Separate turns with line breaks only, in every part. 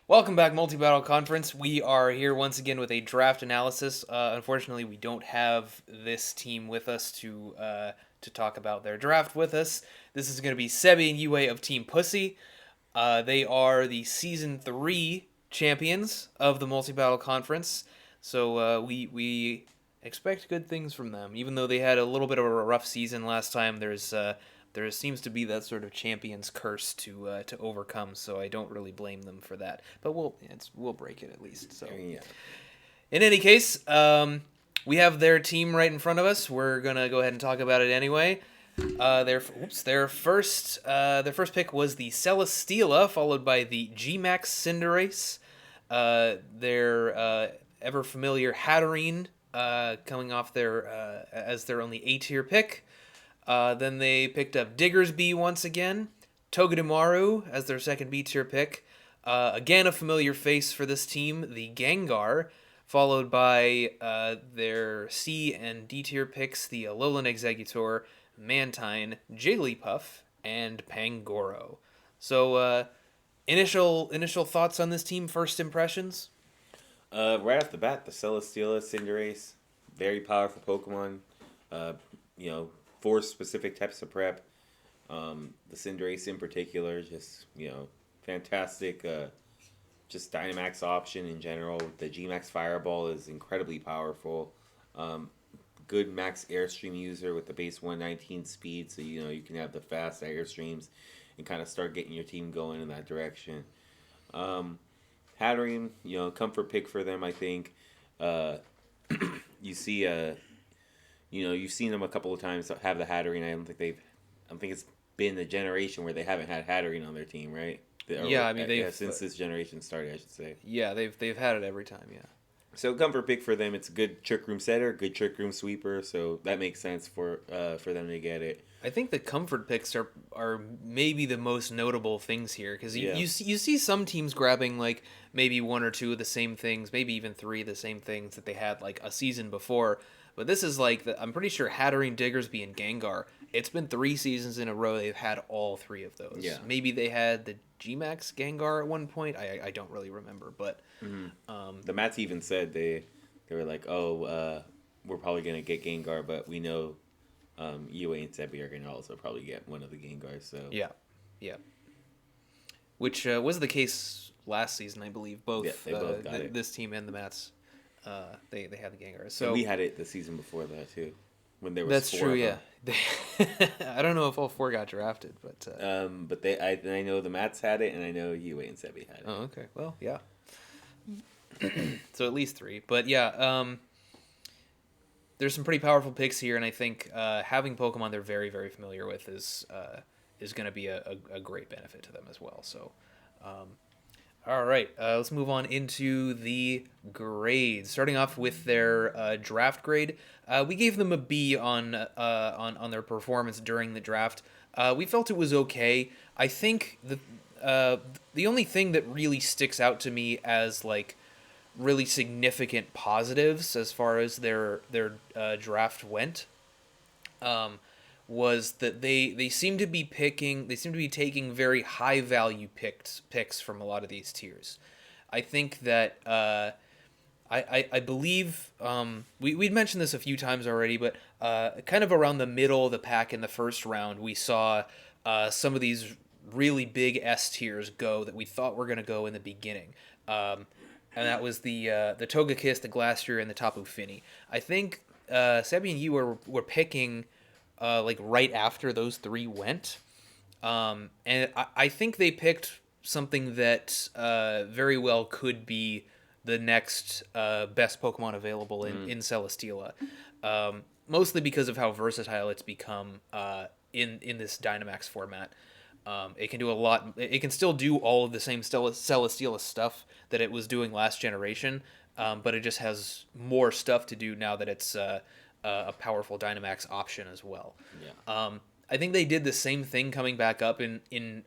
Welcome back, Multi-Battle Conference. We are here once again with a draft analysis. Unfortunately, we don't have this team with us to talk about their draft with us. This is going to be Sebby and Yihui of Team Pussy. They are the Season 3 champions of the Multi-Battle Conference, so we expect good things from them. Even though they had a little bit of a rough season last time, there seems to be that sort of champion's curse to overcome. So I don't really blame them for that. But we'll break it at least. So
Yeah.
in any case, we have their team right in front of us. We're gonna go ahead and talk about it anyway. Their first pick was the Celesteela, followed by the G-Max Cinderace. Their ever familiar Hatterene, coming off their as their only A-tier pick. Then they picked up Diggersby once again, Togedemaru as their second B-tier pick. Again, a familiar face for this team, the Gengar, followed by their C and D tier picks, the Alolan Exeggutor, Mantine, Jigglypuff, and Pangoro. So, initial thoughts on this team, first impressions?
Right off the bat, the Celesteela, Cinderace, very powerful Pokemon. Uh, you know, four specific types of prep. The Cinderace in particular, just fantastic. Just Dynamax option in general. The Gmax Fireball is incredibly powerful. Um, Good max airstream user with the base 119 speed, so you can have the fast airstreams and kind of start getting your team going in that direction. Um, Hatterene, comfort pick for them, I think. Uh, you see, you've seen them a couple of times have the Hatterene. I don't think it's been a generation where they haven't had Hatterene on their team, right?
Yeah, I mean
Since this generation started, I should say.
yeah, they've had it every time. Yeah.
So comfort pick for them. It's a good trick room setter, good trick room sweeper. So that makes sense for them to get it.
I think the comfort picks are maybe the most notable things here because
Yeah.
you see some teams grabbing like maybe one or two of the same things, maybe even three of the same things that they had like a season before. But this is like I'm pretty sure Hatterene, Diggersby, and Gengar. It's been 3 seasons in a row they've had all three of those.
Yeah.
Maybe they had the Gmax Gengar at one point. I don't really remember, but
The Mats even said they were like, oh, we're probably gonna get Gengar, but we know Yihui and Sebby are gonna also probably get one of the Gengars. So
yeah, yeah. Which was the case last season, I believe. Both,
yeah, they both got it.
this team and the Mats, they had the Gangars.
And
So
we had it the season before that too, when there was
that's
four
true.
of
Yeah,
them.
I don't know if all four got drafted, but
But I know the Mats had it, and I know Yihui and Sebby had it.
oh, okay. Well, yeah. So at least three, but yeah. There's some pretty powerful picks here, and I think having Pokemon they're very, very familiar with is going to be a great benefit to them as well. So, all right, let's move on into the grades. Starting off with their draft grade, we gave them a B on their performance during the draft. We felt it was okay. I think the only thing that really sticks out to me as like really significant positives as far as their draft went was that they seem to be taking very high value picks from a lot of these tiers. I think that I believe we'd mentioned this a few times already, but kind of around the middle of the pack in the first round, we saw some of these really big S tiers go that we thought were going to go in the beginning. And that was the Togekiss, the Glastrier, and the Tapu Fini. I think Sebby and you were picking like right after those three went, and I think they picked something that very well could be the next best Pokemon available in Celesteela. Mostly because of how versatile it's become in this Dynamax format. It can do a lot. It can still do all of the same Celesteela stuff that it was doing last generation, but it just has more stuff to do now that it's a powerful Dynamax option as well.
Yeah.
I think they did the same thing coming back up in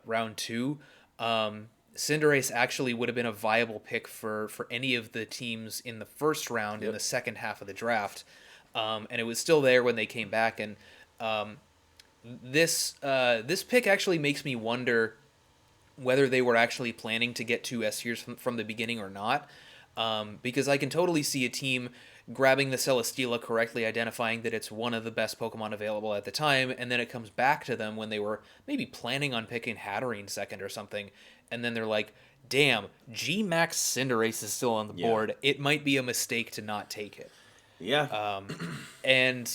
round two. Cinderace actually would have been a viable pick for any of the teams in the first round in the second half of the draft, and it was still there when they came back. And this pick actually makes me wonder whether they were actually planning to get two S tiers from the beginning or not. Because I can totally see a team grabbing the Celesteela, correctly identifying that it's one of the best Pokemon available at the time, and then it comes back to them when they were maybe planning on picking Hatterene second or something, and then they're like, damn, G-Max Cinderace is still on the
Yeah.
board. It might be a mistake to not take it.
Yeah.
And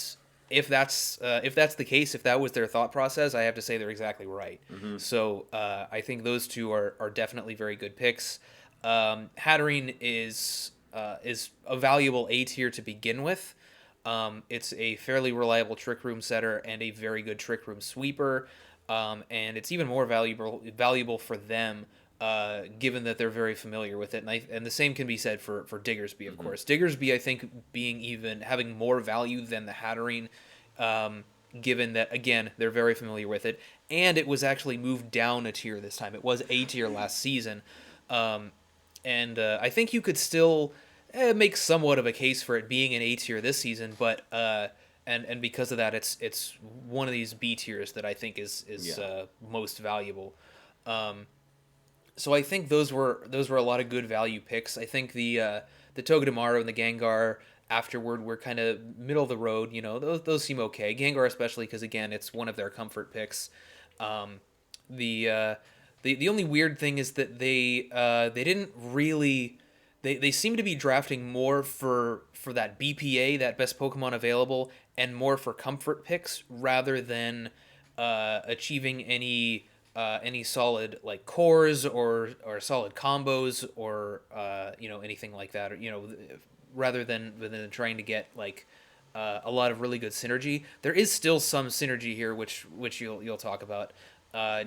if that's the case, if that was their thought process, I have to say they're exactly right. So I think those two are definitely very good picks. Hatterene is a valuable A tier to begin with. It's a fairly reliable Trick Room setter and a very good Trick Room sweeper, and it's even more valuable for them. Given that they're very familiar with it, and the same can be said for Diggersby, of course. Diggersby, I think, being even having more value than the Hatterene, given that again they're very familiar with it, and it was actually moved down a tier this time. It was A tier last season, and I think you could still make somewhat of a case for it being an A tier this season, but and because of that, it's one of these B tiers that I think is most valuable. So I think those were a lot of good value picks. I think the Togedemaru and the Gengar afterward were kind of middle of the road. You know, those seem okay. Gengar especially because again it's one of their comfort picks. The only weird thing is that they didn't really they seem to be drafting more for that BPA, that best Pokemon available, and more for comfort picks rather than achieving any solid like cores or solid combos or anything like that, or rather than trying to get like a lot of really good synergy. There is still some synergy here, which you'll talk about.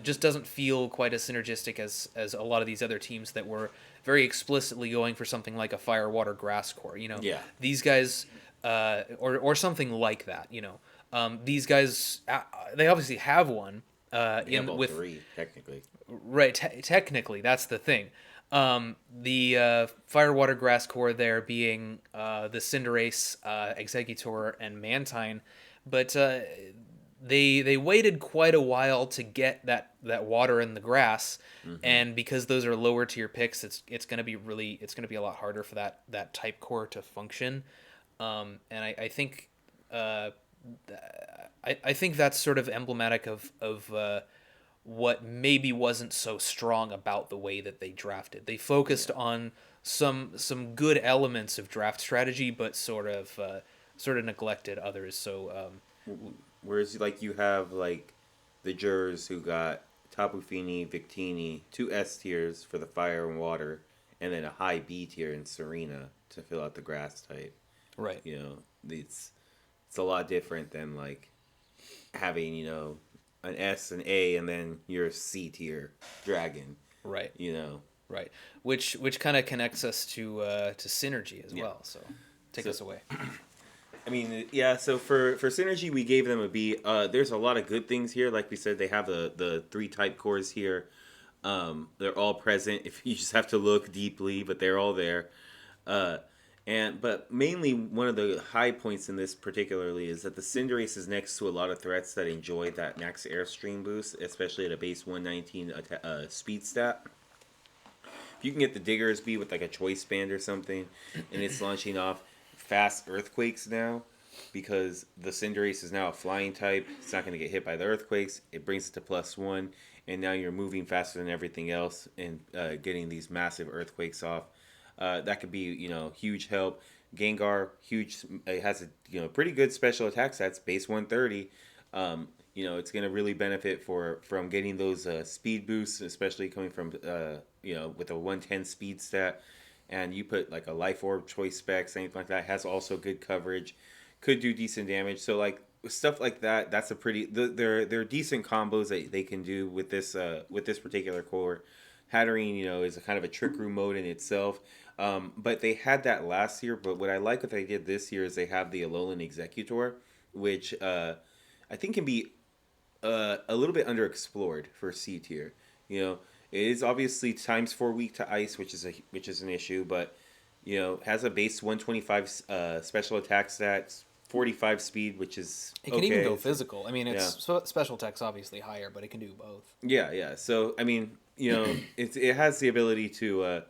Just doesn't feel quite as synergistic as a lot of these other teams that were very explicitly going for something like a fire, water, grass core.
Yeah.
These guys, or something like that. These guys, they obviously have one.
They have all three, technically.
Right, technically, that's the thing. The fire, water, grass core there being the Cinderace, Exeggutor, and Mantine, but they waited quite a while to get that water in the grass, and because those are lower tier picks, it's gonna be a lot harder for that type core to function, and I think I think that's sort of emblematic of what maybe wasn't so strong about the way that they drafted. They focused on some good elements of draft strategy, but sort of neglected others. So
Whereas, like, you have, like, the Jers who got Tapu Fini, Victini, two S tiers for the fire and water, and then a high B tier in Serena to fill out the grass type.
right,
It's a lot different than, like, having, an S, an A, and then your C tier dragon.
right,
You know.
right. Which kind of connects us to synergy as well. So take us away.
I mean, yeah. So for synergy, we gave them a B. There's a lot of good things here. Like we said, they have the three type cores here. They're all present. If you just have to look deeply, but they're all there. But mainly one of the high points in this particularly is that the Cinderace is next to a lot of threats that enjoy that max airstream boost, especially at a base 119 speed stat. If you can get the Diggersby with like a choice band or something, and it's launching off fast earthquakes now, because the Cinderace is now a flying type. It's not going to get hit by the earthquakes. It brings it to +1, and now you're moving faster than everything else and getting these massive earthquakes off. That could be, huge help. Gengar, huge. It has a pretty good special attack stats, base 130. It's going to really benefit from getting those speed boosts, especially coming from with a 110 speed stat. And you put like a Life Orb choice specs, anything like that, has also good coverage, could do decent damage. So like stuff like that, that's a pretty. They're decent combos that they can do with this particular core. Hatterene, is a kind of a trick room mode in itself. But they had that last year. But what I like what they did this year is they have the Alolan Exeggutor, which I think can be a little bit underexplored for C tier. It is obviously ×4 weak to ice, which is an issue, but has a base 125 special attack stats, 45 speed, which is
It can
okay.
even go physical. I mean,
Yeah.
special tech's obviously higher, but it can do both.
Yeah. So I mean, it has the ability to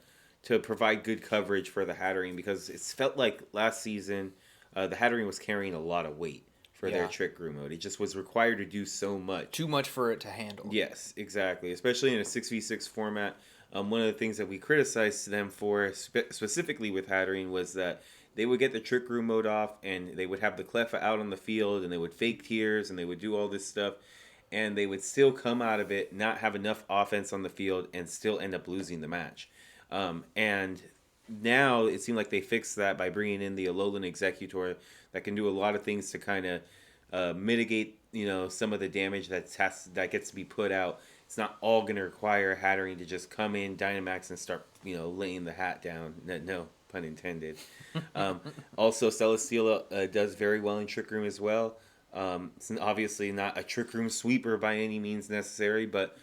provide good coverage for the Hattering because it's felt like last season the Hattering was carrying a lot of weight for their
Yeah.
Trick Room mode. It just was required to do so much.
Too much for it to handle.
Yes, exactly. Especially in a 6v6 format. One of the things that we criticized them for, specifically with Hattering, was that they would get the Trick Room mode off and they would have the Cleffa out on the field and they would fake tiers and they would do all this stuff and they would still come out of it, not have enough offense on the field and still end up losing the match. And now it seemed like they fixed that by bringing in the Alolan Executor that can do a lot of things to kind of mitigate, some of the damage that gets to be put out. It's not all going to require Hattering to just come in, Dynamax, and start, laying the hat down. No pun intended. Also, Celesteela does very well in Trick Room as well. It's obviously not a Trick Room sweeper by any means necessary, but,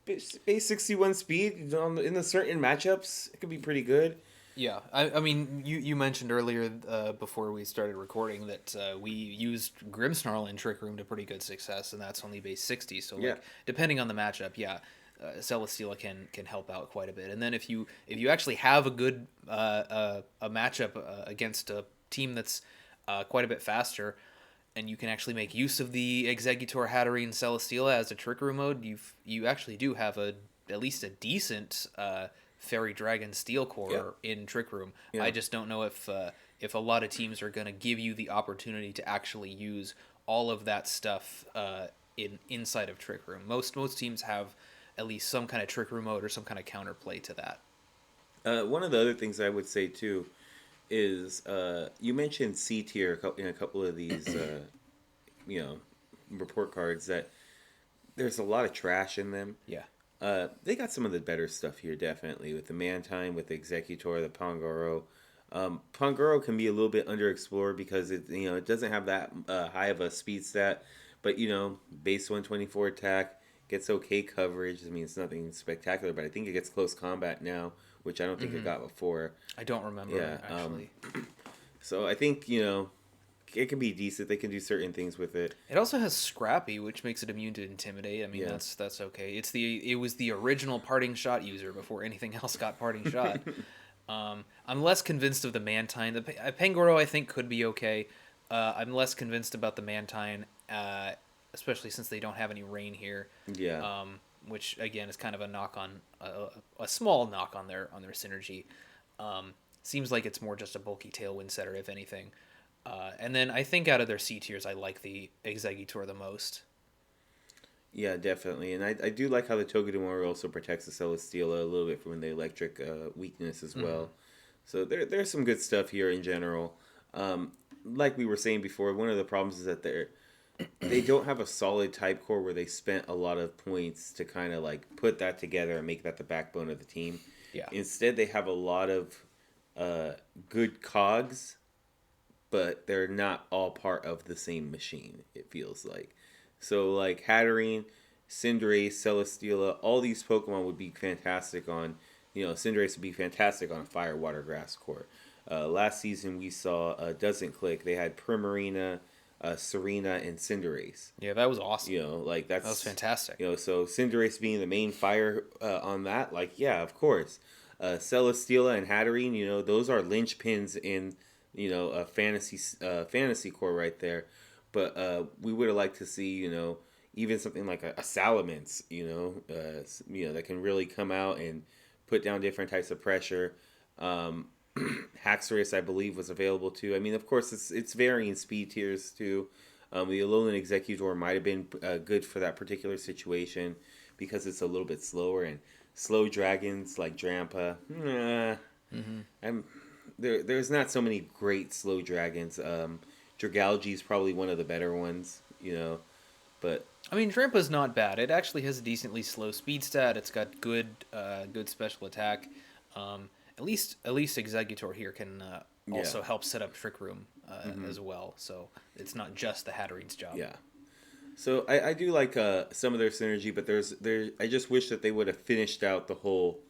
base 61 speed in the certain matchups, it could be pretty good.
Yeah, I mean, you mentioned earlier before we started recording that we used Grimmsnarl in Trick Room to pretty good success, and that's only base 60. So,
Yeah.
depending on the matchup, Celesteela can help out quite a bit. And then if you actually have a good a matchup against a team that's quite a bit faster, and you can actually make use of the Executor, Hatterene, Celesteela as a Trick Room mode, you actually do have at least a decent Fairy Dragon Steel Core in Trick Room.
Yeah.
I just don't know if a lot of teams are going to give you the opportunity to actually use all of that stuff inside of Trick Room. Most teams have at least some kind of Trick Room mode or some kind of counterplay to that.
One of the other things I would say too is you mentioned C tier in a couple of these report cards that there's a lot of trash in them.
Yeah.
They got some of the better stuff here, definitely, with the Mantine, with the Executor, the Pangoro. Pangoro can be a little bit underexplored because it doesn't have that high of a speed stat, but base 124 attack, gets okay coverage. I mean, it's nothing spectacular, but I think it gets close combat now, which I don't think it got before.
I don't remember actually.
So I think it can be decent. They can do certain things with it.
It also has Scrappy, which makes it immune to Intimidate. I mean, that's okay. It was the original Parting Shot user before anything else got Parting Shot. I'm less convinced of the Mantine. The Pangoro, I think, could be okay. I'm less convinced about the Mantine, especially since they don't have any rain here.
Yeah.
Which again is kind of a small knock on their synergy. Seems like it's more just a bulky Tailwind setter, if anything. And then I think out of their C tiers, I like the Executor the most.
Yeah, definitely. And I do like how the Togedemaru also protects the Celesteela a little bit from the electric weakness as well. So there's some good stuff here in general. Like we were saying before, one of the problems is that they don't have a solid type core where they spent a lot of points to kind of like put that together and make that the backbone of the team.
Yeah.
Instead, they have a lot of good cogs, but they're not all part of the same machine, it feels like. So, like, Hatterene, Cinderace, Celesteela, all these Pokemon would be fantastic on, Cinderace would be fantastic on a Fire, Water, Grass core. Last season, we saw Doesn't Click. They had Primarina, Serena, and Cinderace.
Yeah, that was awesome.
That
was fantastic.
So Cinderace being the main fire on that, of course. Celesteela and Hatterene, those are linchpins in a fantasy core right there. But we would have liked to see, even something like a Salamence, that can really come out and put down different types of pressure. Haxorus, I believe, was available too. I mean, of course, it's varying speed tiers too. The Alolan Executor might have been good for that particular situation because it's a little bit slower, and slow dragons like Drampa, there's not so many great slow dragons. Dragalge is probably one of the better ones, but
I mean, Drampa's not bad. It actually has a decently slow speed stat. It's got good special attack. At least Executor here can also help set up Trick Room as well. So it's not just the Hatterene's job.
Yeah. So I do like some of their synergy, but I just wish that they would have finished out the whole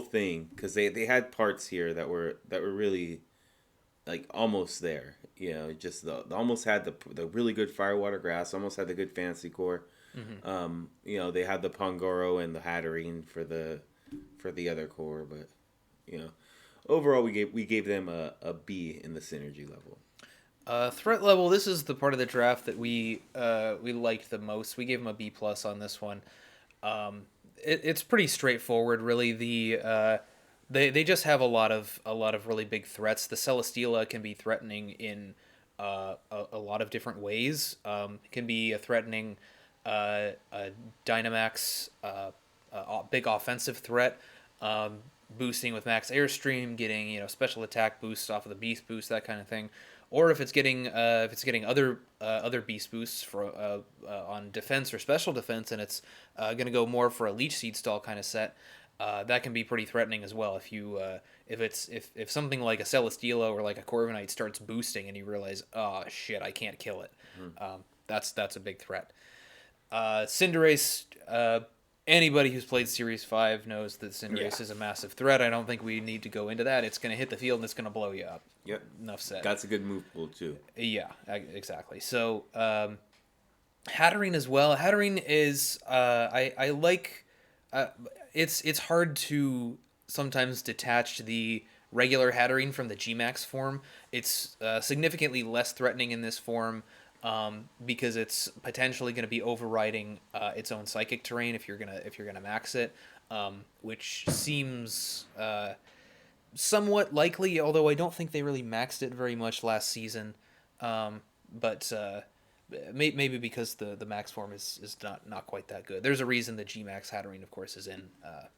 thing, because they had parts here that were really like almost there. Just almost had the really good Firewater Grass, almost had the good Fantasy Core. They had the Pongoro and the Hatterene for the other core, but you know, overall we gave them a B in the synergy level.
Threat level. This is the part of the draft that we liked the most. We gave them a B plus on this one. It's pretty straightforward, really. They just have a lot of really big threats. The Celesteela can be threatening in a lot of different ways. It can be a threatening a Dynamax big offensive threat, boosting with max airstream, getting special attack boosts off of the beast boost, that kind of thing. Or if it's getting other beast boosts for on defense or special defense, and it's going to go more for a leech seed stall kind of set. That can be pretty threatening as well. If something like a Celesteela or like a Corviknight starts boosting and you realize, oh shit, I can't kill it. That's a big threat. Cinderace. Anybody who's played Series 5 knows that Cinderace is a massive threat. I don't think we need to go into that. It's going to hit the field and it's going to blow you up.
Yep.
Enough said.
That's a good move pool too.
Yeah, exactly. So, Hatterene as well. Hatterene is I like. It's hard to sometimes detach the regular Hatterene from the Gmax form. It's significantly less threatening in this form. Because it's potentially going to be overriding its own psychic terrain if you're gonna max it, which seems somewhat likely. Although I don't think they really maxed it very much last season, but maybe because the max form is not quite that good. There's a reason the Gmax Hatterene, of course, is in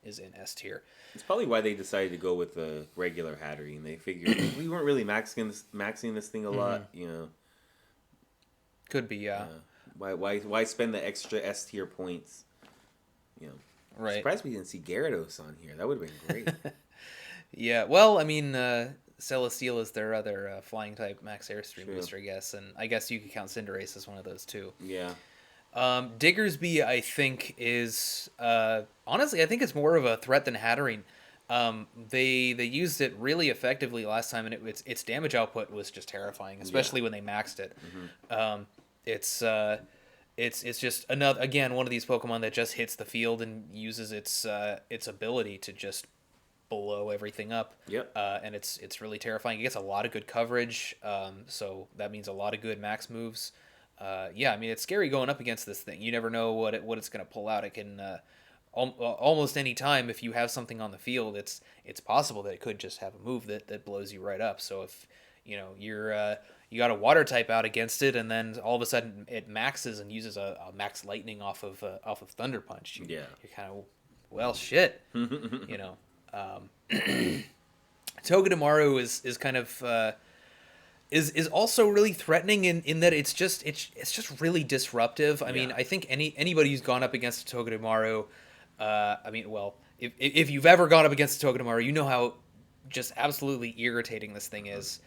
S tier.
It's probably why they decided to go with the regular Hatterene. They figured we weren't really maxing this thing a lot,
Could be, yeah.
Why spend the extra S tier points?
Right.
Surprised we didn't see Gyarados on here. That would have been great.
Yeah, well, I mean, Celesteela is their other flying type max airstream booster, I guess, and I guess you could count Cinderace as one of those too.
Yeah.
Diggersby, I think, is honestly, I think it's more of a threat than Hatterene. They used it really effectively last time, and its damage output was just terrifying, especially when they maxed it. It's just another, again, one of these Pokemon that just hits the field and uses its ability to just blow everything up.
Yep.
And it's really terrifying. It gets a lot of good coverage, so that means a lot of good max moves. Yeah, I mean, it's scary going up against this thing. You never know what it's going to pull out. It can almost any time, if you have something on the field, it's possible that it could just have a move that blows you right up. So if you got a water type out against it, and then all of a sudden it maxes and uses a max lightning off of Thunder Punch, you're kind of, well, shit. Togedemaru is kind of is also really threatening in that it's just really disruptive. I mean, I think anybody who's gone up against a Togedemaru, if you've ever gone up against a Togedemaru, you know how just absolutely irritating this thing is.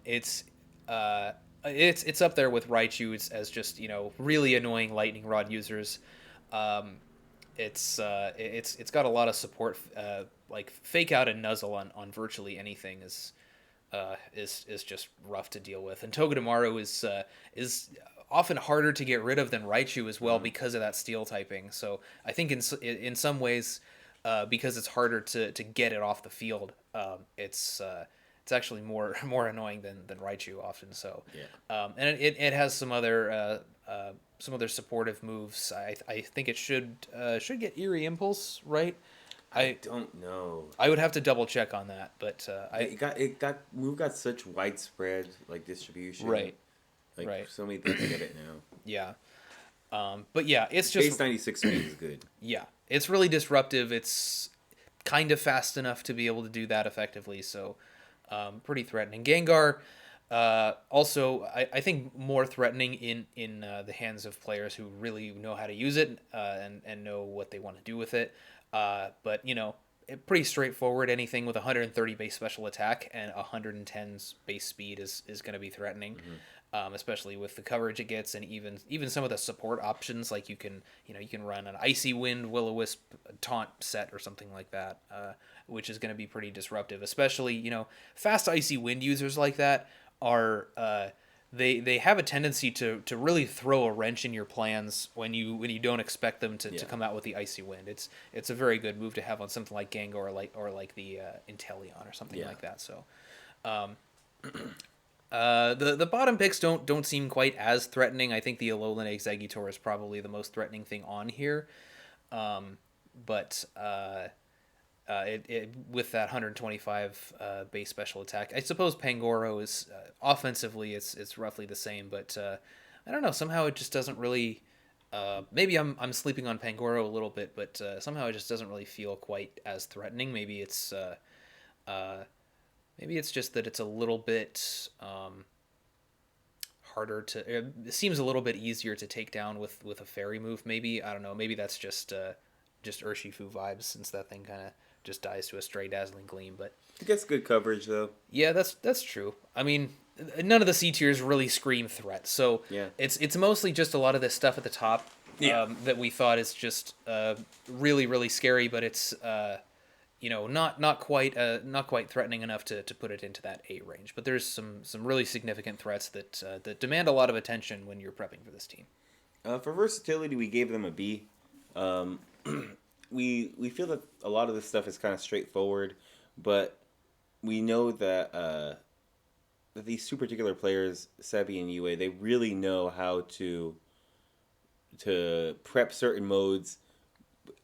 It's up there with Raichu as just really annoying lightning rod users. It's got a lot of support. Like Fake Out and Nuzzle on virtually anything is just rough to deal with. And Togedemaru is often harder to get rid of than Raichu as well because of that steel typing. So I think in some ways, because it's harder to get it off the field, it's actually more annoying than Raichu often. So and it has some other supportive moves. I think it should get Eerie Impulse, right?
I don't know.
I would have to double check on that, but
we've got such widespread distribution,
right?
So many things get it now.
Yeah, but yeah, it's just
base 96 speed is good.
Yeah, it's really disruptive. It's kind of fast enough to be able to do that effectively. So, pretty threatening. Gengar, also I think more threatening in the hands of players who really know how to use it and know what they want to do with it. But pretty straightforward. Anything with 130 base special attack and 110's base speed is going to be threatening. especially with the coverage it gets, and even some of the support options. Like you can run an Icy Wind Will-O-Wisp taunt set or something like that, which is going to be pretty disruptive. Especially fast Icy Wind users like that are. They have a tendency to really throw a wrench in your plans when you don't expect them to come out with the Icy Wind. It's a very good move to have on something like Gengar or like the Inteleon or something like that. So the bottom picks don't seem quite as threatening. I think the Alolan Exeggutor is probably the most threatening thing on here, but with that 125 base special attack, I suppose Pangoro is offensively it's roughly the same, but I don't know. Somehow it just doesn't really. Maybe I'm sleeping on Pangoro a little bit, but somehow it just doesn't really feel quite as threatening. Maybe it's just that it's a little bit harder to. It seems a little bit easier to take down with a fairy move. Maybe I don't know. Maybe that's just Urshifu vibes, since that thing kind of just dies to a stray Dazzling Gleam. But
It gets good coverage though.
yeah, that's true. I mean, none of the C tiers really scream threat, so
Yeah.
it's mostly just a lot of this stuff at the top that we thought is just really really scary, but it's not quite threatening enough to put it into that A range. But there's some really significant threats that demand a lot of attention when you're prepping for this team.
For versatility, we gave them a B. We feel that a lot of this stuff is kind of straightforward, but we know that that these two particular players, Sebby and Yihui, they really know how to prep certain modes.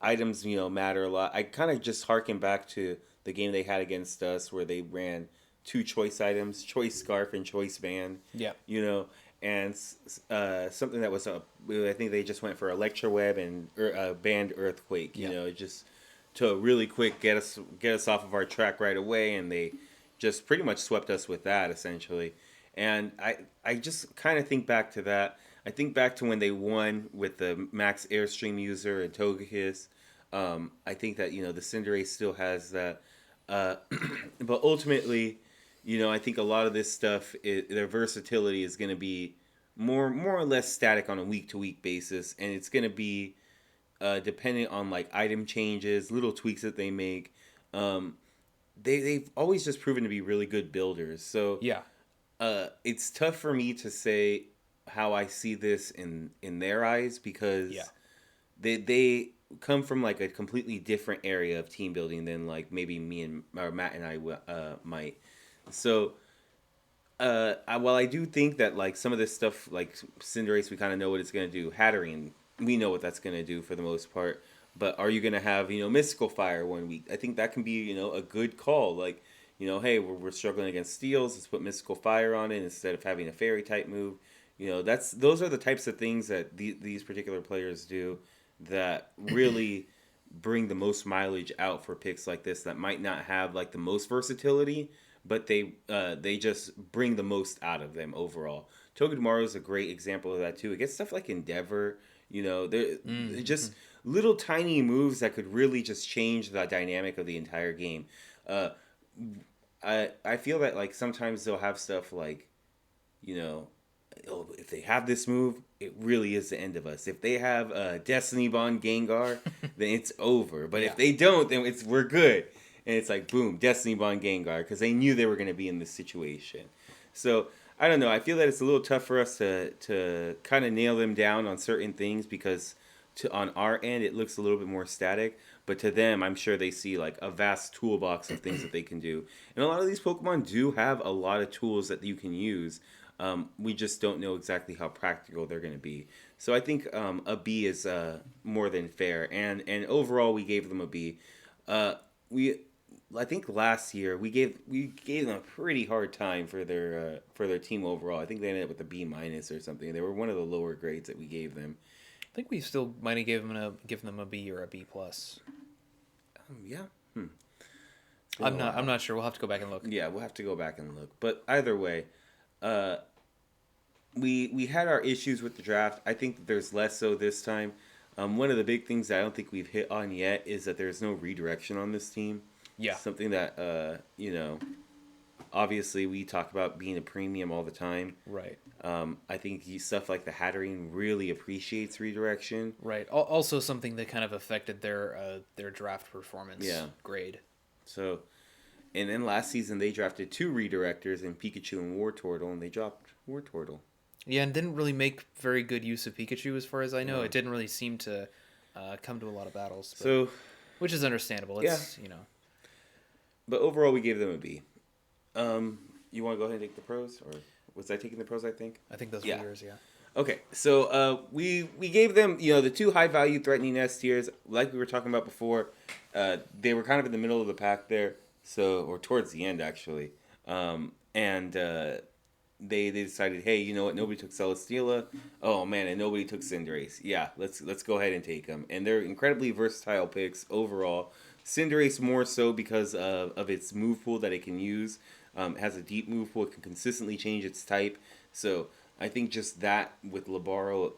Items, matter a lot. I kind of just harken back to the game they had against us where they ran two choice items, choice scarf and choice band.
Yeah.
And something that was I think they just went for Electroweb and band Earthquake. Just to really quick get us off of our track right away, and they just pretty much swept us with that essentially. And I just kind of think back to that. I think back to when they won with the Max Airstream user and Togekiss. I think that the Cinderace still has that, but ultimately, I think a lot of this stuff, their versatility is going to be more or less static on a week to week basis, and it's going to be dependent on like item changes, little tweaks that they make. They've always just proven to be really good builders. So
Yeah.
it's tough for me to say how I see this in their eyes, because they come from like a completely different area of team building than like maybe me and or Matt and I might. So while I do think that like some of this stuff like Cinderace, we kind of know what it's going to do. Hatterene, we know what that's going to do for the most part. But are you going to have Mystical Fire one week? I think that can be a good call. Like hey, we're struggling against Steels. Let's put Mystical Fire on it instead of having a Fairy type move. Those are the types of things that these particular players do that really bring the most mileage out for picks like this that might not have like the most versatility, but they just bring the most out of them overall. Togedemaru is a great example of that too. It gets stuff like Endeavor. They're just little tiny moves that could really just change the dynamic of the entire game. I feel that like sometimes they'll have stuff like if they have this move, it really is the end of us. If they have a Destiny Bond Gengar, then it's over. But if they don't, then we're good. And it's like, boom, Destiny Bond Gengar, because they knew they were going to be in this situation. So, I don't know. I feel that it's a little tough for us to kind of nail them down on certain things, because on our end, it looks a little bit more static. But to them, I'm sure they see like a vast toolbox of things that they can do. And a lot of these Pokemon do have a lot of tools that you can use. We just don't know exactly how practical they're going to be. So I think a B is more than fair. And overall, we gave them a B. I think last year we gave them a pretty hard time for their team overall. I think they ended up with a B- or something. They were one of the lower grades that we gave them.
I think we still might have given them a B or a B plus.
Yeah.
I'm not sure. We'll have to go back and look.
Yeah, we'll have to go back and look. But either way, we had our issues with the draft. I think that there's less so this time. One of the big things that I don't think we've hit on yet is that there's no redirection on this team.
Yeah.
Something that Obviously, we talk about being a premium all the time.
Right.
I think stuff like the Hatterene really appreciates redirection.
Right. Also, something that kind of affected their draft performance
Yeah.
grade.
So, and then last season they drafted two redirectors in Pikachu and Wartortle, and they dropped Wartortle.
Yeah, and didn't really make very good use of Pikachu, as far as I know.
No.
It didn't really seem to come to a lot of battles, but,
So,
which is understandable.
yeah.
It's
But overall, we gave them a B. You want to go ahead and take the pros, or was I taking the pros? I think.
I think those
Yeah.
were yours. Yeah.
Okay, so we gave them the two high value threatening S tiers, like we were talking about before. They were kind of in the middle of the pack there, or towards the end actually, and they decided, hey, you know what? Nobody took Celesteela. Oh man, and nobody took Cinderace. Yeah, let's go ahead and take them. And they're incredibly versatile picks overall. Cinderace more so because of its move pool that it can use. It has a deep move pool. It can consistently change its type. So I think just that with Labaro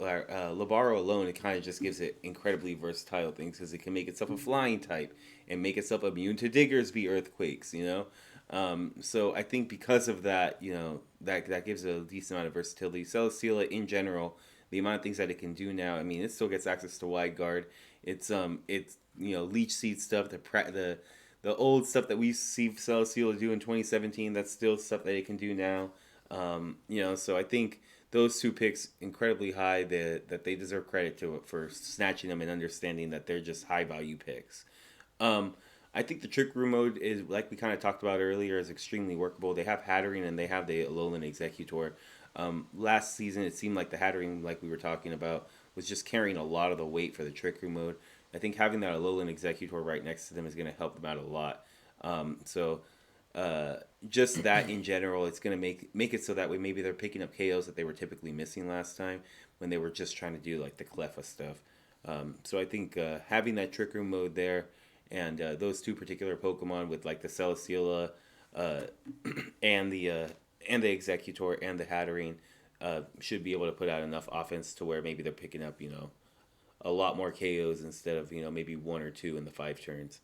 alone, it kind of just gives it incredibly versatile things because it can make itself a flying type and make itself immune to Diggersby earthquakes. So I think because of that, that gives it a decent amount of versatility. Celesteela in general, the amount of things that it can do now, I mean, it still gets access to Wide Guard. It's leech seed stuff, the old stuff that we see Celesteela do in 2017. That's still stuff that it can do now. So I think those two picks incredibly high. That they deserve credit to it for snatching them and understanding that they're just high value picks. I think the Trick Room mode is, like we kind of talked about earlier, is extremely workable. They have Hatterene and they have the Alolan Executor. Last season, it seemed like the Hatterene, like we were talking about, was just carrying a lot of the weight for the Trick Room mode. I think having that Alolan Executor right next to them is going to help them out a lot. Just that in general, it's going to make it so that way maybe they're picking up KOs that they were typically missing last time when they were just trying to do like the Cleffa stuff. So I think having that Trick Room mode there and those two particular Pokemon with like the Celesteela and the Executor and the Hatterene should be able to put out enough offense to where maybe they're picking up a lot more KOs instead of maybe one or two in the 5 turns.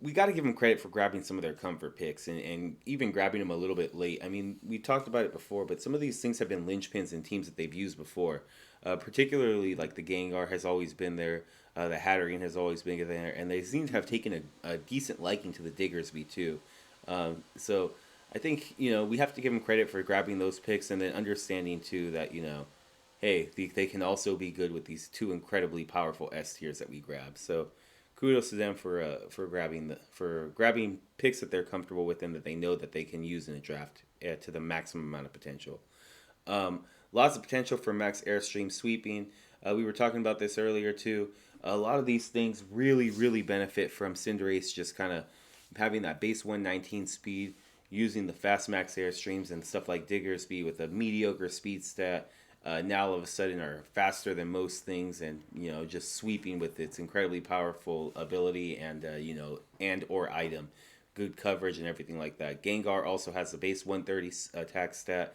We got to give them credit for grabbing some of their comfort picks and even grabbing them a little bit late. I mean, we talked about it before, but some of these things have been linchpins in teams that they've used before. Particularly like the Gengar has always been there, the Hatterene has always been there, and they seem to have taken a decent liking to the Diggersby too. So I think we have to give them credit for grabbing those picks and then understanding too that hey, they can also be good with these two incredibly powerful S tiers that we grab. So kudos to them for grabbing picks that they're comfortable with and that they know that they can use in a draft to the maximum amount of potential. Lots of potential for max airstream sweeping. We were talking about this earlier too. A lot of these things really, really benefit from Cinderace just kind of having that base 119 speed, using the fast max airstreams and stuff like Diggersby with a mediocre speed stat. Now all of a sudden are faster than most things, and just sweeping with its incredibly powerful ability and and or item, good coverage and everything like that. Gengar also has the base 130 attack stat,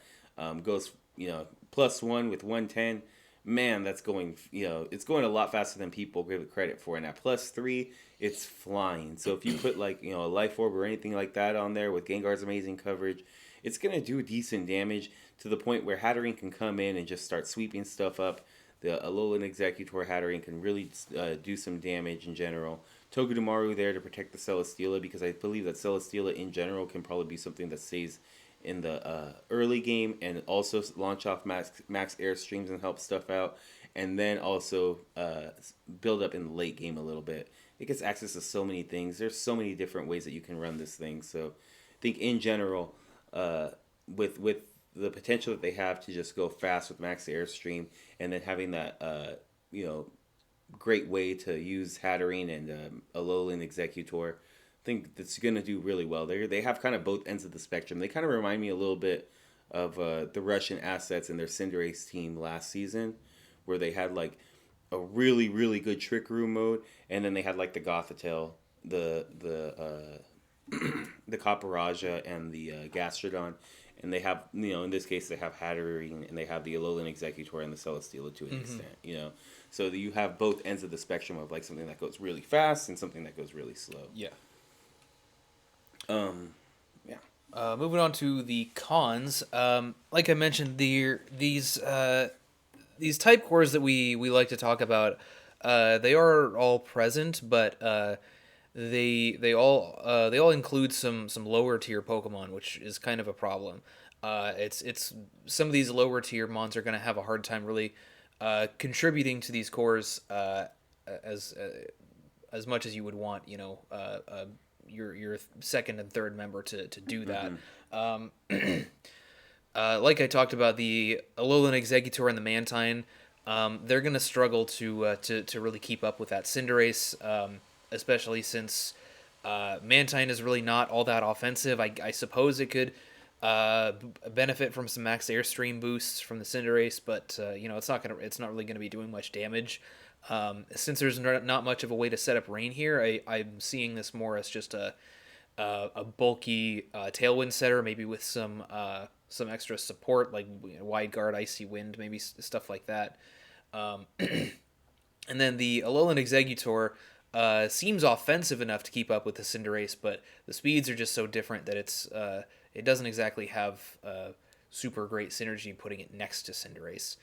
goes +1 with 110. Man, that's going it's going a lot faster than people give it credit for. And at +3, it's flying. So if you put like a Life Orb or anything like that on there with Gengar's amazing coverage, it's gonna do decent damage to the point where Hatterene can come in and just start sweeping stuff up. The Alolan Executor Hatterene can really do some damage in general. Togedemaru there to protect the Celesteela, because I believe that Celesteela in general can probably be something that stays in the early game and also launch off max airstreams and help stuff out, and then also build up in the late game a little bit. It gets access to so many things. There's so many different ways that you can run this thing. So I think in general, with the potential that they have to just go fast with max airstream, and then having that great way to use Hatterene and Alolan Executor, I think that's going to do really well. They have kind of both ends of the spectrum. They kind of remind me a little bit of the Russian assets in their Cinderace team last season, where they had like a really, really good Trick Room mode, and then they had like the Gothitelle, the Copperajah, and the Gastrodon. And they have, in this case, they have Hatterene, and they have the Alolan Executor and the Celesteela to an extent, So you have both ends of the spectrum of like something that goes really fast and something that goes really slow.
Yeah.
Yeah.
Moving on to the cons. Like I mentioned, these type cores that we like to talk about, they are all present, but they all include some lower tier Pokemon, which is kind of a problem. It's some of these lower tier mons are going to have a hard time really contributing to these cores as as much as you would want, your second and third member to do that.
Mm-hmm.
Like I talked about, the Alolan Exeggutor and the Mantine, they're gonna struggle to really keep up with that Cinderace, especially since Mantine is really not all that offensive. I suppose it could benefit from some max airstream boosts from the Cinderace, but it's not really gonna be doing much damage. Since there's not much of a way to set up rain here, I'm seeing this more as just a bulky tailwind setter, maybe with some extra support like wide guard, icy wind, maybe stuff like that. Um, and then the Alolan Exeggutor seems offensive enough to keep up with the Cinderace, but the speeds are just so different that it doesn't exactly have super great synergy putting it next to Cinderace.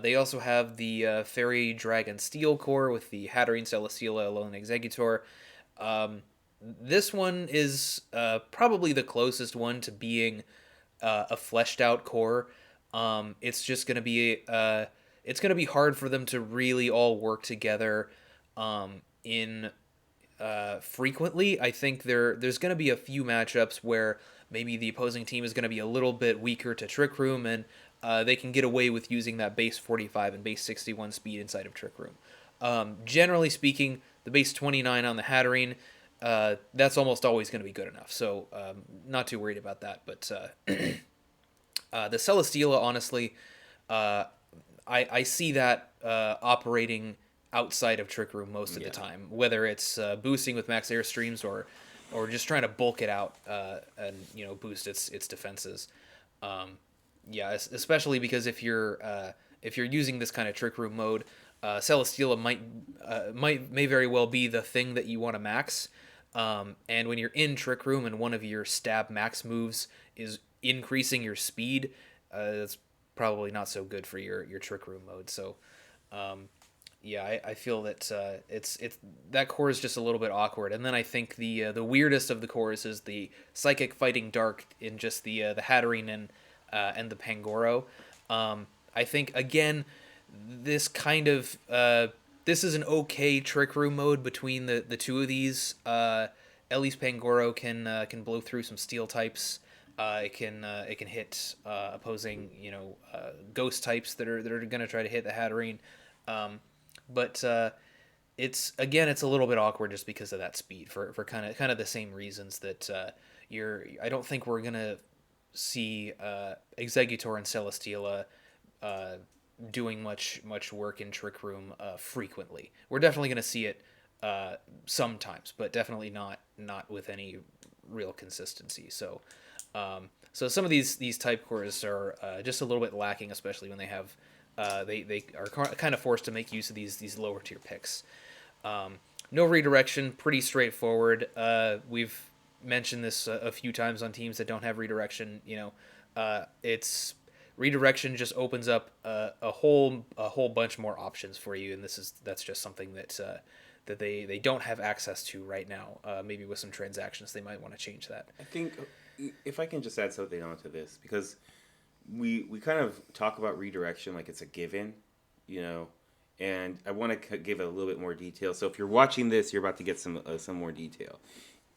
They also have the Fairy Dragon Steel core with the Hatterene, Celesteela, Alolan Exeggutor. This one is probably the closest one to being a fleshed out core. It's just gonna be it's gonna be hard for them to really all work together in frequently. I think there's gonna be a few matchups where maybe the opposing team is gonna be a little bit weaker to Trick Room, and they can get away with using that base 45 and base 61 speed inside of Trick Room. Generally speaking, the base 29 on the Hatterene, that's almost always going to be good enough. So not too worried about that. But the Celesteela, honestly, I see that operating outside of Trick Room most of the time, whether it's boosting with max airstreams or just trying to bulk it out and boost its defenses. Yeah, especially because if you're using this kind of Trick Room mode, Celesteela may very well be the thing that you want to max. And when you're in Trick Room and one of your stab max moves is increasing your speed, that's probably not so good for your Trick Room mode. So, yeah, I feel that it's that core is just a little bit awkward. And then I think the weirdest of the cores is the Psychic Fighting Dark in just the Hatterene and the Pangoro. I think again, this kind of this is an okay Trick Room mode between the two of these. At least Pangoro can blow through some steel types. It can hit opposing ghost types that are gonna try to hit the Hatterene. But it's a little bit awkward just because of that speed for kind of the same reasons that I don't think we're gonna see Exeggutor and Celesteela doing much work in Trick Room frequently. We're definitely going to see it sometimes, but definitely not with any real consistency. So so some of these type cores are just a little bit lacking, especially when they have they are kind of forced to make use of these lower tier picks. No redirection, pretty straightforward. We've mentioned this a few times on teams that don't have redirection. It's redirection just opens up a whole bunch more options for you, and that's just something that that they don't have access to right now. Maybe with some transactions, they might want to change that.
I think if I can just add something onto this, because we kind of talk about redirection like it's a given, you know, and I want to give it a little bit more detail. So if you're watching this, you're about to get some more detail.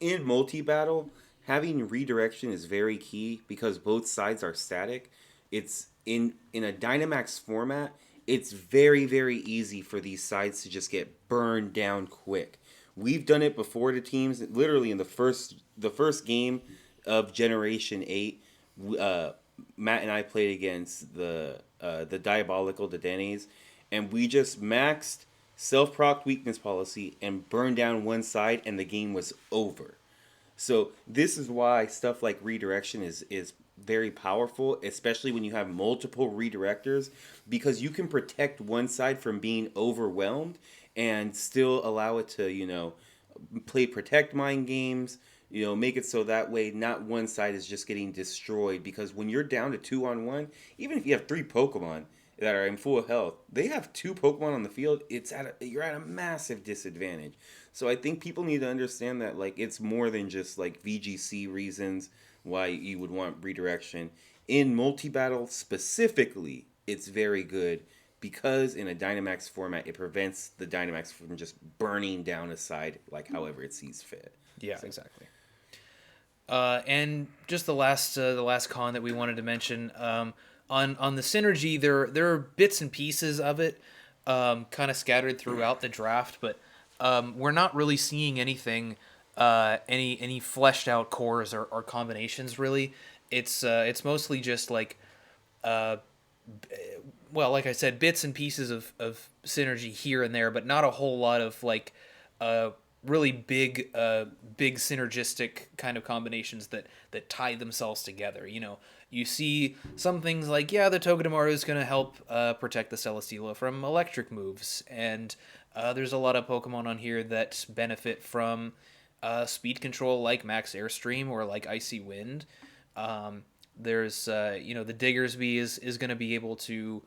In multi battle, having redirection is very key because both sides are static. It's in a Dynamax format. It's very easy for these sides to just get burned down quick. We've done it before to teams. Literally in the first game of Generation 8, Matt and I played against the Diabolical Dedenes, and we just maxed self-proc weakness policy and burned down one side, and the game was over. So this is why stuff like redirection is very powerful, especially when you have multiple redirectors, because you can protect one side from being overwhelmed and still allow it to, play protect mind games, Make it so that way not one side is just getting destroyed. Because when you're down to 2-on-1, even if you have three Pokemon that are in full health, they have two Pokemon on the field. You're at a massive disadvantage. So I think people need to understand that like it's more than just like VGC reasons why you would want redirection. In multi battle specifically, it's very good because in a Dynamax format, it prevents the Dynamax from just burning down a side like however it sees fit.
Yeah,
So,
exactly. And just the last con that we wanted to mention on the synergy, there are bits and pieces of it kind of scattered throughout the draft, but we're not really seeing anything any fleshed out cores or combinations really. It's mostly just like well, like I said, bits and pieces of synergy here and there, but not a whole lot of like really big synergistic kind of combinations that tie themselves together. You see some things like, yeah, the Togedemaru is going to help protect the Celesteela from electric moves, and there's a lot of Pokemon on here that benefit from speed control like Max Airstream or like Icy Wind. There's the Diggersby is going to be able to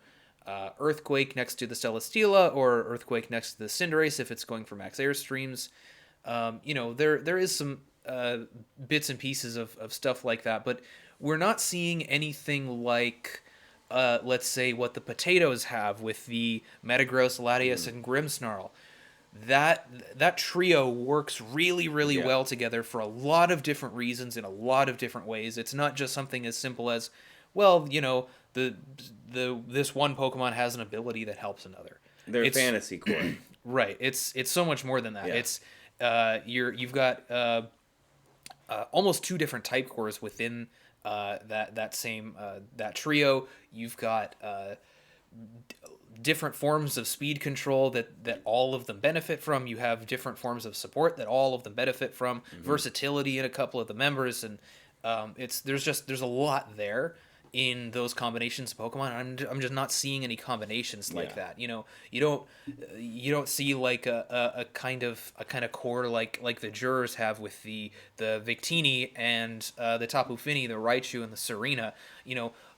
Earthquake next to the Celesteela or Earthquake next to the Cinderace if it's going for max airstreams. There is some bits and pieces of stuff like that, but we're not seeing anything like let's say what the potatoes have with the Metagross, Latias, and Grimmsnarl. That trio works really
yeah.
well together for a lot of different reasons in a lot of different ways. It's not just something as simple as, well, the this one Pokemon has an ability that helps another.
They're
It's
fantasy core.
right. It's so much more than that.
Yeah.
It's you've got almost two different type cores within that same that trio. You've got different forms of speed control that all of them benefit from. You have different forms of support that all of them benefit from. Versatility in a couple of the members, and there's a lot there in those combinations of Pokemon. I'm just not seeing any combinations like
Yeah.
that. You don't see like a kind of core like the Jurors have with the Victini and the Tapu Fini, the Raichu, and the Serena.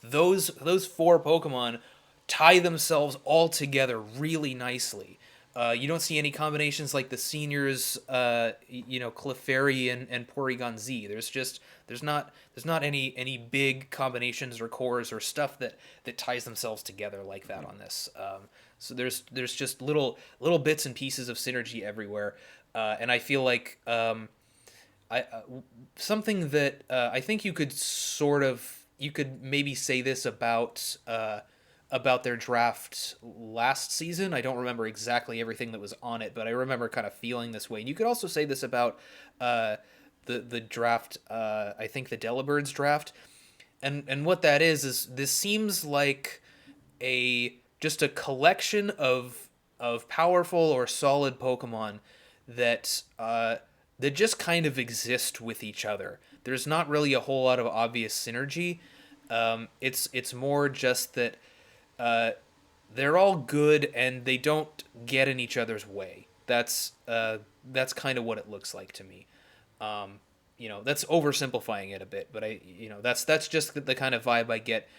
Those four Pokemon tie themselves all together really nicely. You don't see any combinations like the seniors, Clefairy and Porygon Z. There's not any big combinations or cores or stuff that ties themselves together like that on this. So there's just little bits and pieces of synergy everywhere, and I feel like something that I think you could maybe say this about their draft last season. I don't remember exactly everything that was on it, but I remember kind of feeling this way. And you could also say this about the draft. I think the Delabird's draft, and what that is this seems like just a collection of powerful or solid Pokemon that just kind of exist with each other. There's not really a whole lot of obvious synergy. It's more just that they're all good and they don't get in each other's way. That's kind of what it looks like to me. That's oversimplifying it a bit, but that's just the kind of vibe I get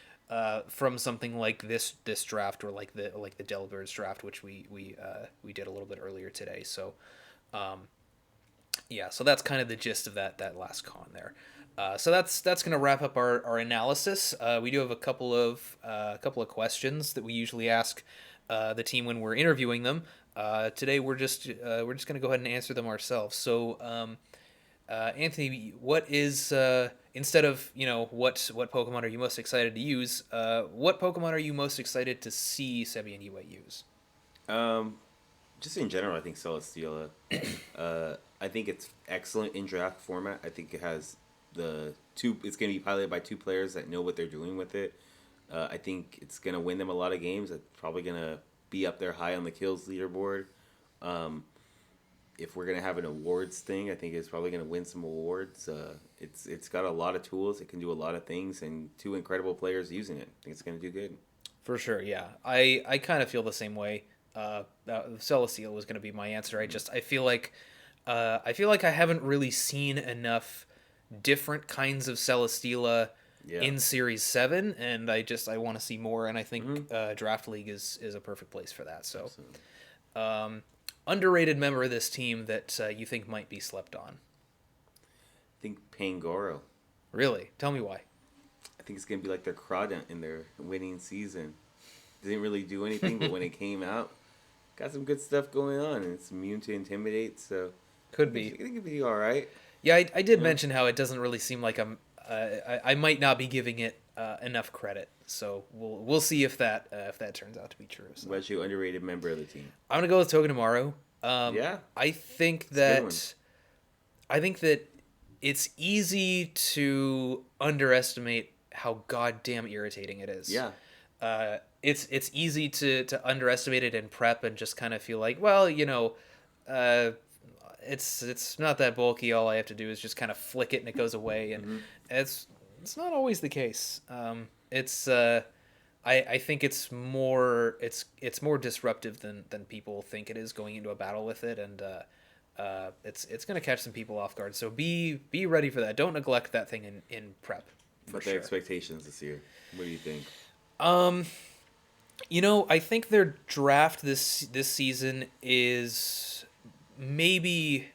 from something like this draft or like the Delibirds draft, which we did a little bit earlier today. So yeah, so that's kind of the gist of that last con there. So that's going to wrap up our analysis. We do have a couple of questions that we usually ask the team when we're interviewing them. Today we're just going to go ahead and answer them ourselves. So Anthony, what is instead of what Pokemon are you most excited to use? What Pokemon are you most excited to see Sebby and Yihui use?
Um, just in general, I think Celesteela. I think it's excellent in draft format. I think it has it's going to be piloted by two players that know what they're doing with it. I think it's going to win them a lot of games. It's probably going to be up there high on the kills leaderboard. If we're going to have an awards thing, I think it's probably going to win some awards. It's got a lot of tools. It can do a lot of things, and two incredible players using it. I think it's going to do good.
For sure, yeah. I kind of feel the same way. Celesteela was going to be my answer. I feel like I feel like I haven't really seen enough different kinds of Celesteela
Yeah.
in Series 7, and I want to see more, and I think
Mhm.
Draft League is a perfect place for that. So,
Absolutely.
underrated member of this team that you think might be slept on.
I think Pangoro.
Really? Tell me why.
I think it's gonna be like their Crawdont in their winning season. Didn't really do anything, but when it came out, got some good stuff going on, and it's immune to intimidate. So
Could
I
be.
think it'd be all right.
Yeah, I did
You know,
mention how it doesn't really seem like I might not be giving it enough credit. So we'll see if that turns out to be true. So
what about you, underrated member of the team?
I'm gonna go with Togedemaru.
Yeah,
I think
it's a good one.
that I think that it's easy to underestimate how goddamn irritating it is.
Yeah,
It's easy to underestimate it in prep and just kind of feel like, well, uh, it's not that bulky. All I have to do is just kind of flick it and it goes away, and
hmm
it's not always the case. It's I think it's more disruptive than people think it is going into a battle with it, and it's gonna catch some people off guard. So be ready for that. Don't neglect that thing in prep. For
What their
sure.
expectations this year? What do you think?
Um, I think their draft this season is maybe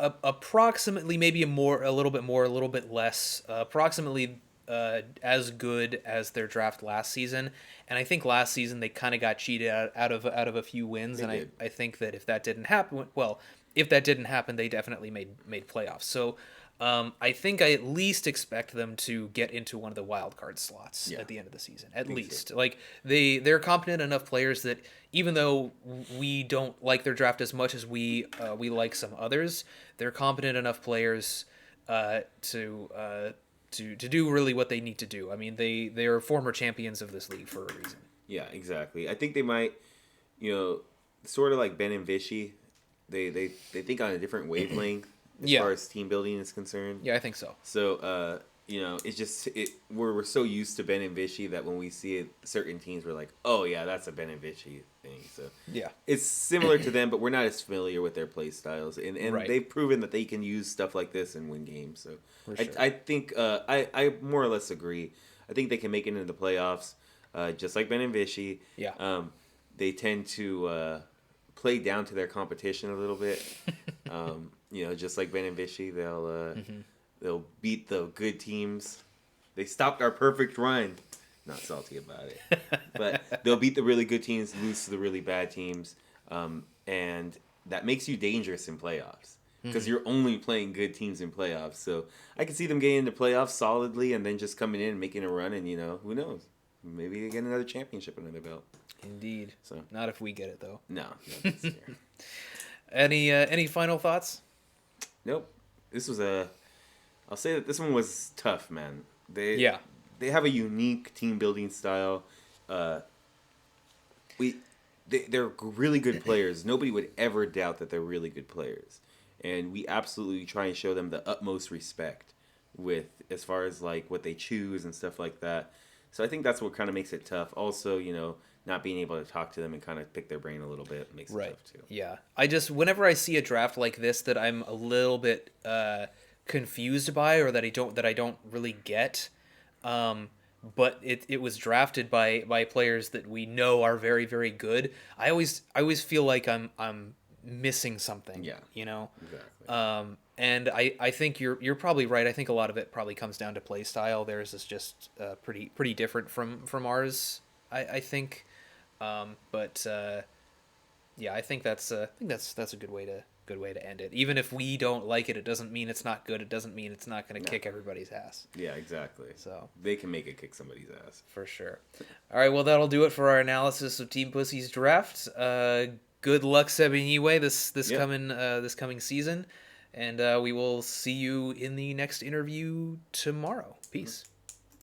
approximately maybe a little bit more, a little bit less, approximately as good as their draft last season. And I think last season they kind of got cheated out of a few wins.
They
And
did.
I think that if that didn't happen, well, if that didn't happen, they definitely made playoffs. So I think I at least expect them to get into one of the wild card slots
Yeah,
at the end of the season. At
think
least,
so.
like they're competent enough players that even though we don't like their draft as much as we like some others, they're competent enough players to do really what they need to do. I mean, they are former champions of this league for a reason.
Yeah, exactly. I think they might, sort of like Ben and Vichy. They think on a different wavelength as
Yeah,
far as team building is concerned.
yeah, I think so.
So, it's just we're so used to Ben and Vichy that when we see certain teams, we're like, oh yeah, that's a Ben and Vichy thing. So
Yeah,
it's similar to them, but we're not as familiar with their play styles, and
right,
they've proven that they can use stuff like this and win games. So
for
I
sure.
I think I more or less agree. I think they can make it into the playoffs, just like Ben and Vichy.
Yeah,
They tend to play down to their competition a little bit. Just like Ben and Vichy, they'll beat the good teams. They stopped our perfect run. Not salty about it, but they'll beat the really good teams, lose to the really bad teams, and that makes you dangerous in playoffs because you're only playing good teams in playoffs. So I can see them getting into playoffs solidly and then just coming in and making a run, and who knows, maybe they get another championship under their belt.
Indeed.
So
Not if we get it though.
no, this year.
Any final thoughts?
Nope. This was I'll say that this one was tough, man.
Yeah.
They have a unique team building style. Uh, they're really good players. Nobody would ever doubt that they're really good players, and we absolutely try and show them the utmost respect with as far as like what they choose and stuff like that. So I think that's what kind of makes it tough. Also, not being able to talk to them and kind of pick their brain a little bit makes it tough too.
Yeah. Whenever I see a draft like this that I'm a little bit confused by or that I don't really get, but it was drafted by players that we know are very very good. I always feel like I'm missing something.
Yeah. Exactly.
And I think you're probably right. I think a lot of it probably comes down to play style. Theirs is just pretty different from ours. I think. But yeah, I think that's a good way to end it. Even if we don't like it, it doesn't mean it's not good. It doesn't mean it's not going to
No.
kick everybody's ass.
Yeah, exactly.
So
They can make it kick somebody's ass.
for sure. All right, well that'll do it for our analysis of Team Pussy's draft. Good luck, Sebby and Yihui, this coming season, and we will see you in the next interview tomorrow. Peace.